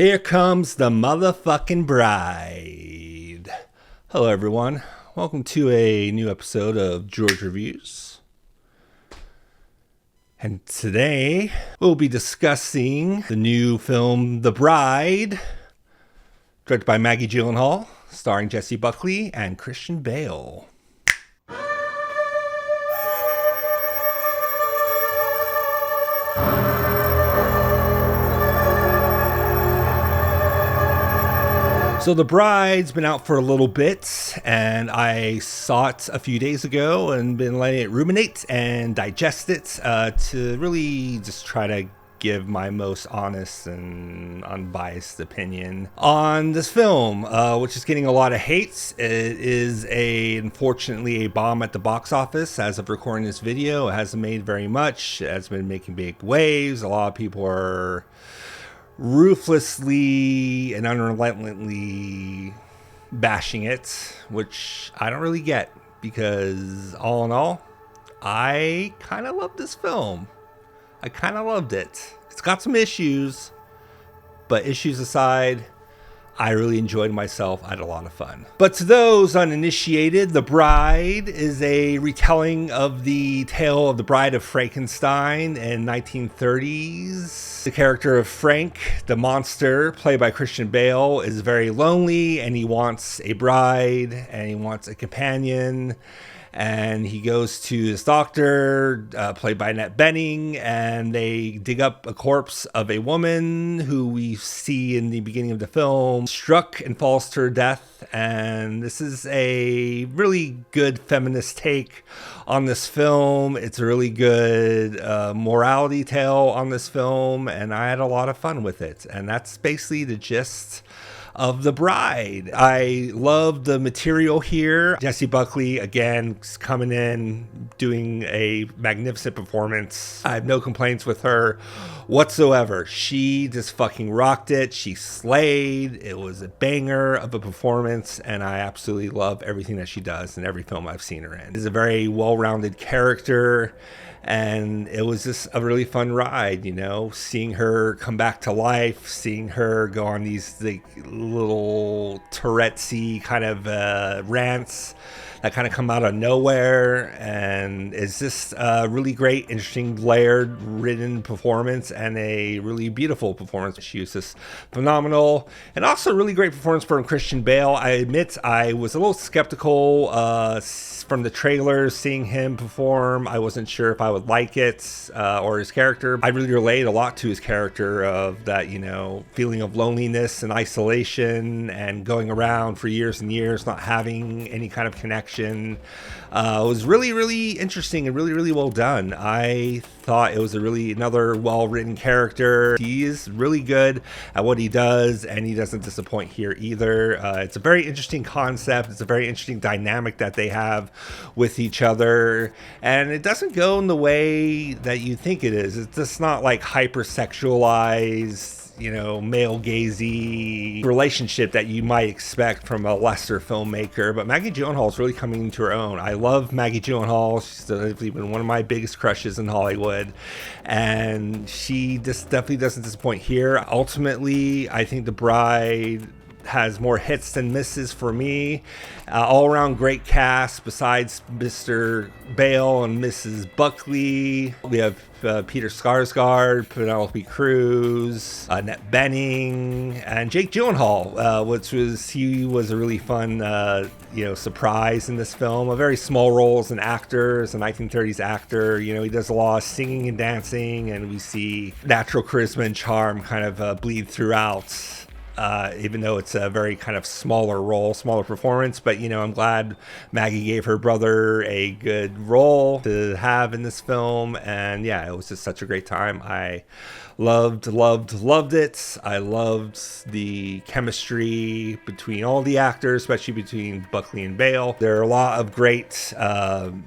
Here comes the motherfucking bride. Hello, everyone. Welcome to a new episode of George Reviews. And today we'll be discussing the new film, The Bride, directed by Maggie Gyllenhaal, starring Jessie, Buckley, and Christian Bale. So The Bride's been out for a little bit, and I saw it a few days ago and been letting it ruminate and digest it to really just try to give my most honest and unbiased opinion on this film, which is getting a lot of hate. It is unfortunately a bomb at the box office. As of recording this video, it hasn't made very much. It has been making big waves. A lot of people are ruthlessly and unrelentingly bashing it, which I don't really get, because all in all, I kind of love this film. I kind of loved it. It's got some issues, but issues aside, I really enjoyed myself. I had a lot of fun. But to those uninitiated, The Bride is a retelling of the tale of the Bride of Frankenstein in 1930s. The character of Frank, the monster, played by Christian Bale, is very lonely, and he wants a bride, and he wants a companion. And he goes to his doctor, played by Annette Bening, and they dig up a corpse of a woman who we see in the beginning of the film struck and falls to her death. And this is a really good feminist take on this film. It's a really good morality tale on this film, and I had a lot of fun with it. And that's basically the gist of The Bride. I love the material here. Jessie Buckley, again, coming in, doing a magnificent performance. I have no complaints with her whatsoever. She just fucking rocked it. She slayed. It was a banger of a performance, and I absolutely love everything that she does in every film I've seen her in. She's a very well-rounded character, and it was just a really fun ride, you know, seeing her come back to life, seeing her go on these little Tourette-y kind of rants that kind of come out of nowhere, and it's just a really great, interesting, layered, written performance, and a really beautiful performance. She was just phenomenal, and also a really great performance from Christian Bale. I admit I was a little skeptical from the trailers, seeing him perform. I wasn't sure if I would like it or his character. I really relate a lot to his character of that, you know, feeling of loneliness and isolation and going around for years and years not having any kind of connection. It was really, really interesting and really, really well done. I thought it was another well-written character. He is really good at what he does, and he doesn't disappoint here either. It's a very interesting concept. It's a very interesting dynamic that they have with each other, and it doesn't go in the way that you think it is. It's just not like hypersexualized, you know, male gazy relationship that you might expect from a lesser filmmaker. But Maggie Gyllenhaal is really coming into her own. I love Maggie Gyllenhaal. She's been one of my biggest crushes in Hollywood, and she just definitely doesn't disappoint here. Ultimately, I think The Bride has more hits than misses for me. All around great cast besides Mr. Bale and Mrs. Buckley. We have Peter Skarsgård, Penelope Cruz, Annette Bening, and Jake Gyllenhaal, he was a really fun surprise in this film. A very small role as an actor, as a 1930s actor. You know, he does a lot of singing and dancing, and we see natural charisma and charm kind of bleed throughout. Even though it's a very kind of smaller role, smaller performance. But, you know, I'm glad Maggie gave her brother a good role to have in this film. And yeah, it was just such a great time. I loved it. I loved the chemistry between all the actors, especially between Buckley and Bale. There are a lot of great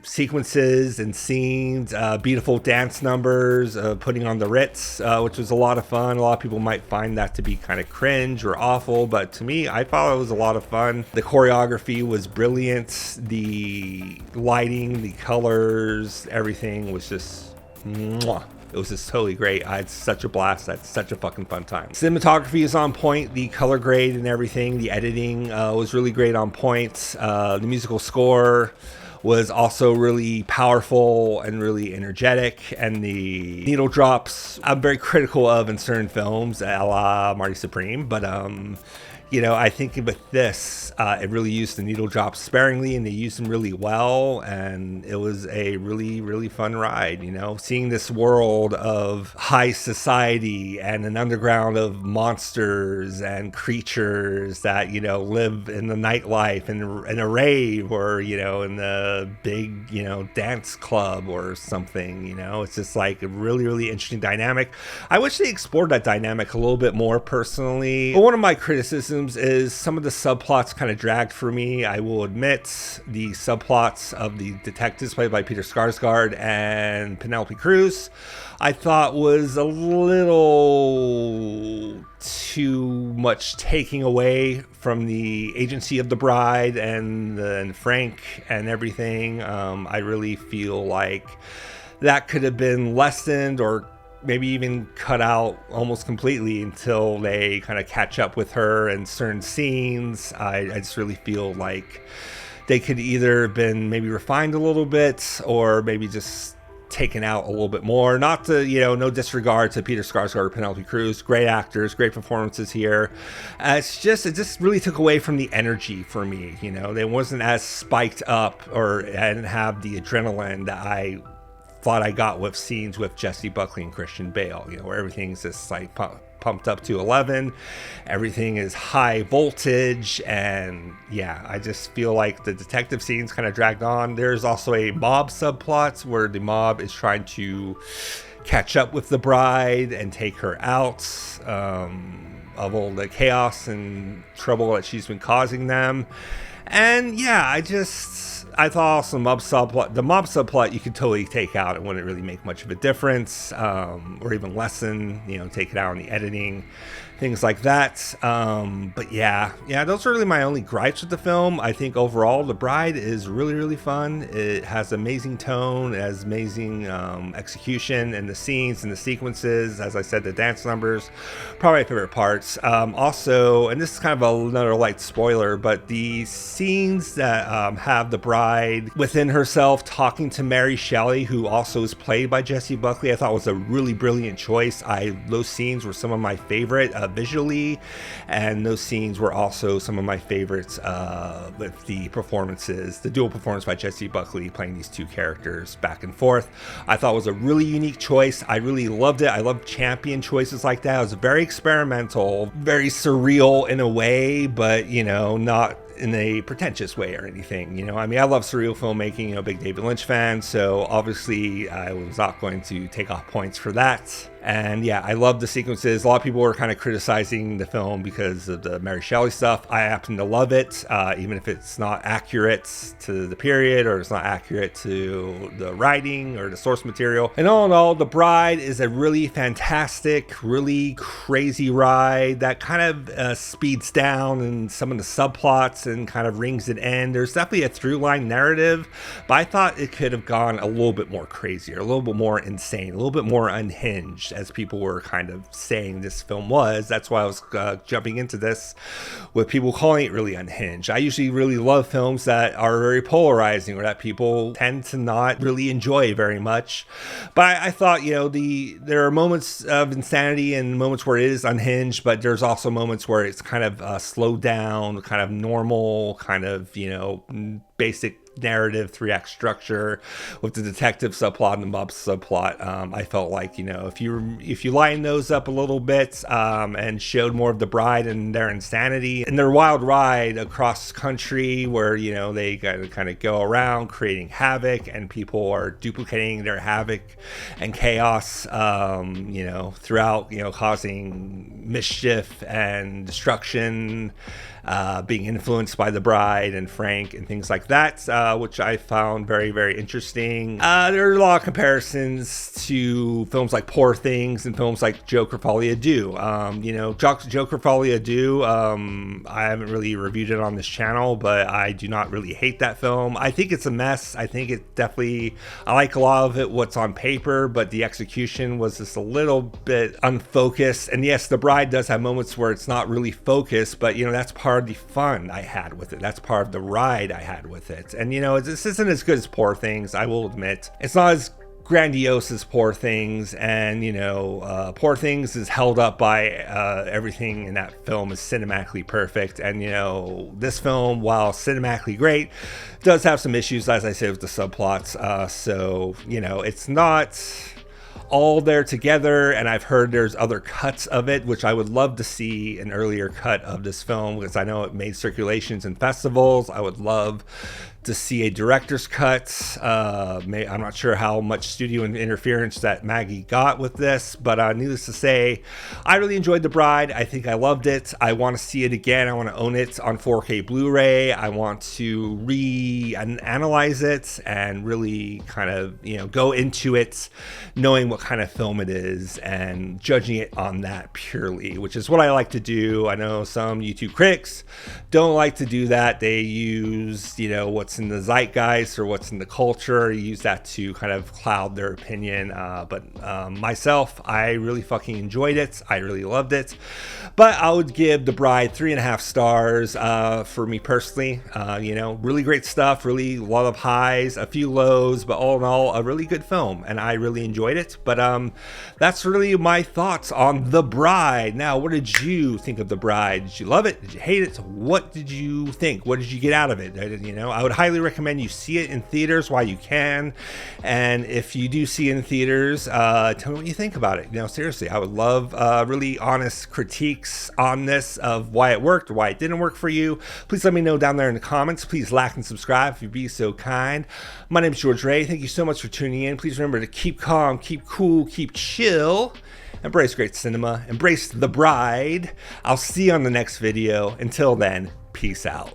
sequences and scenes, beautiful dance numbers, putting on the Ritz, which was a lot of fun. A lot of people might find that to be kind of cringe or awful, but to me, I thought it was a lot of fun. The choreography was brilliant. The lighting, the colors, everything was just mwah. It was just totally great. I had such a blast. I had such a fucking fun time. Cinematography is on point. The color grade and everything, the editing was really great, on point. The musical score was also really powerful and really energetic, and the needle drops I'm very critical of in certain films, a la Marty Supreme, but I think with this, it really used the needle drops sparingly, and they used them really well, and it was a really, really fun ride, seeing this world of high society and an underground of monsters and creatures that, live in the nightlife and in a rave, or, in the big, dance club or something, it's just like a really, really interesting dynamic. I wish they explored that dynamic a little bit more personally. But one of my criticisms is some of the subplots kind of dragged for me. I will admit the subplots of the detectives played by Peter Skarsgård and Penelope Cruz I thought was a little too much taking away from the agency of the bride and Frank and everything. I really feel like that could have been lessened or maybe even cut out almost completely until they kind of catch up with her in certain scenes. I just really feel like they could either have been maybe refined a little bit or maybe just taken out a little bit more. Not to, no disregard to Peter Skarsgård or Penelope Cruz. Great actors, great performances here. It just really took away from the energy for me. They wasn't as spiked up, or I didn't have the adrenaline that I thought I got with scenes with Jessie, Buckley, and Christian Bale, where everything's just like pumped up to 11. Everything is high voltage, and I just feel like the detective scenes kind of dragged on. There's also a mob subplot where the mob is trying to catch up with the bride and take her out of all the chaos and trouble that she's been causing them. And I thought also the mob subplot you could totally take out. It wouldn't really make much of a difference, or even lessen, take it out in the editing, things like that. But those are really my only gripes with the film. I think overall The Bride is really, really fun. It has amazing tone, it has amazing execution, and the scenes and the sequences. As I said, the dance numbers, probably my favorite parts. Also, and this is kind of another light spoiler, but the scenes that have the bride within herself talking to Mary Shelley, who also is played by Jessie Buckley, I thought was a really brilliant choice. Those scenes were some of my favorite visually, and those scenes were also some of my favorites with the performances, the dual performance by Jessie Buckley playing these two characters back and forth. I thought it was a really unique choice. I really loved it. I love champion choices like that. It was very experimental, very surreal in a way, but not in a pretentious way or anything. I love surreal filmmaking, big David Lynch fan, so obviously I was not going to take off points for that. And I love the sequences. A lot of people were kind of criticizing the film because of the Mary Shelley stuff. I happen to love it, even if it's not accurate to the period or it's not accurate to the writing or the source material. And all in all, The Bride is a really fantastic, really crazy ride that kind of speeds down in some of the subplots and kind of rings it in. There's definitely a through line narrative, but I thought it could have gone a little bit more crazier, a little bit more insane, a little bit more unhinged, as people were kind of saying this film was. That's why I was jumping into this with people calling it really unhinged. I usually really love films that are very polarizing or that people tend to not really enjoy very much. But I thought, there are moments of insanity and moments where it is unhinged, but there's also moments where it's kind of slowed down, kind of normal, kind of, basic narrative 3-act structure with the detective subplot and the mob subplot. I felt like, if you line those up a little bit and showed more of the bride and their insanity and their wild ride across country where, they kind of go around creating havoc and people are duplicating their havoc and chaos, throughout, causing mischief and destruction, being influenced by the bride and Frank and things like that. which I found very, very interesting. There are a lot of comparisons to films like Poor Things and films like Joker Folie à Deux. Joker Folie à Deux, I haven't really reviewed it on this channel, but I do not really hate that film. I think it's a mess. I think it definitely, I like a lot of it, what's on paper, but the execution was just a little bit unfocused. And yes, The Bride does have moments where it's not really focused, but that's part of the fun I had with it. That's part of the ride I had with it. And this isn't as good as Poor Things, I will admit. It's not as grandiose as Poor Things, and Poor Things is held up by everything in that film is cinematically perfect, and this film, while cinematically great, does have some issues, as I said, with the subplots. So it's not all there together, and I've heard there's other cuts of it, which I would love to see an earlier cut of this film, because I know it made circulations in festivals. I would love to see a director's cut. I'm not sure how much studio interference that Maggie got with this, but needless to say, I really enjoyed The Bride. I think I loved it. I want to see it again. I want to own it on 4K Blu-ray. I want to analyze it and really kind of go into it knowing what kind of film it is and judging it on that purely, which is what I like to do. I know some YouTube critics don't like to do that. They use what's in the zeitgeist or what's in the culture, use that to kind of cloud their opinion. But myself, I really fucking enjoyed it. I really loved it. But I would give The Bride 3.5 stars for me personally. Really great stuff, really a lot of highs, a few lows, but all in all, a really good film, and I really enjoyed it. But that's really my thoughts on The Bride. Now, what did you think of The Bride? Did you love it? Did you hate it? What did you think? What did you get out of it? I would highly recommend you see it in theaters while you can, and if you do see it in theaters, tell me what you think about it. Seriously, I would love really honest critiques on this, of why it worked or why it didn't work for you. Please let me know down there in the comments. Please like and subscribe if you'd be so kind. My name is George Ray. Thank you so much for tuning in. Please remember to keep calm, keep cool, keep chill, embrace great cinema, embrace The Bride. I'll see you on the next video. Until then, peace out.